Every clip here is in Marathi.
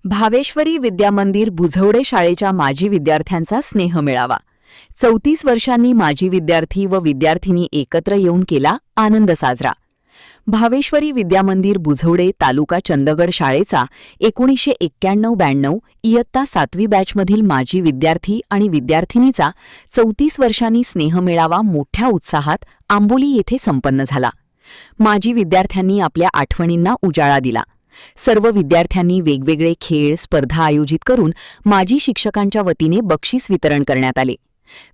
भावेश्वरी विद्यामंदिर बुझवडे शाळेच्या माजी विद्यार्थ्यांचा स्नेह मेळावा। 34 वर्षांनी माजी विद्यार्थी व विद्यार्थिनी एकत्र येऊन केला आनंद साजरा। भावेश्वरी विद्यामंदिर बुझवडे तालुका चंदगड शाळेचा 1991-92 इयत्ता 7वी बॅचमधील माजी विद्यार्थी आणि विद्यार्थिनीचा 34 वर्षांनी स्नेह मेळावा मोठ्या उत्साहात आंबोली येथे संपन्न झाला। माजी विद्यार्थ्यांनी आपल्या आठवणींना उजाळा दिला। सर्व विद्यार्थ्यांनी वेगवेगळे खेळ स्पर्धा आयोजित करून माजी शिक्षकांच्या वतीने बक्षीस वितरण करण्यात आले।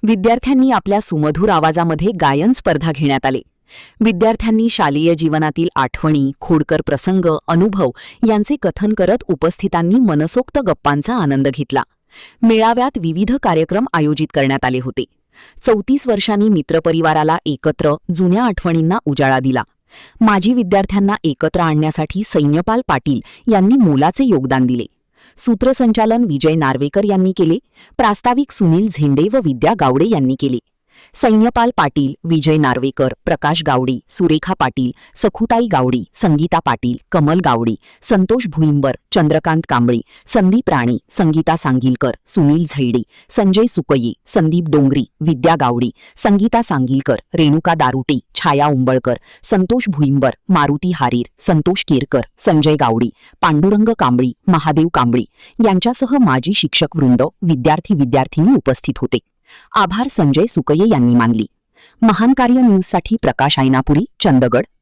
विद्यार्थ्यांनी आपल्या सुमधुर आवाजामध्ये गायन स्पर्धा घेण्यात आले। विद्यार्थ्यांनी शालेय जीवनातील आठवणी, खोडकर प्रसंग, अनुभव यांचे कथन करत उपस्थितांनी मनसोक्त गप्पांचा आनंद घेतला। मेळाव्यात विविध कार्यक्रम आयोजित करण्यात आले होते। 34 वर्षांनी मित्रपरिवाराला एकत्र जुन्या आठवणींना उजाळा दिला। माजी विद्यार्थ्यांना एकत्र आणण्यासाठी सैन्यपाल पाटील यांनी मोलाचे योगदान दिले। सूत्रसंचालन विजय नार्वेकर यांनी केले। प्रास्ताविक सुनील झेंडे व विद्या गावडे यांनी केले। सैन्यपाल पाटील, विजय नार्वेकर, प्रकाश गावडे, सुरेखा पाटील, सखुताई गावडी, संगीता पाटील, कमल गावडी, संतोष भुईंबर, चंद्रकांत कांबळे, संदीप राणे, संगीता सांगिलकर, सुनील झैडे, संजय सुकये, संदीप डोंगरी, विद्या गावडी, संगीता सांगिलकर, रेणुका दारुटे, छाया उंबळकर, संतोष भुईंबर, मारुती हारीर, संतोष केरकर, संजय गावडी, पांडुरंग कांबळी, महादेव कांबळे यांच्यासह माजी शिक्षक वृंद, विद्यार्थी-विद्यार्थिनी उपस्थित होते। आभार संजय सुकये यांनी मानली। महान कार्य न्यूजसाठी प्रकाश ऐनापुरी, चंदगड।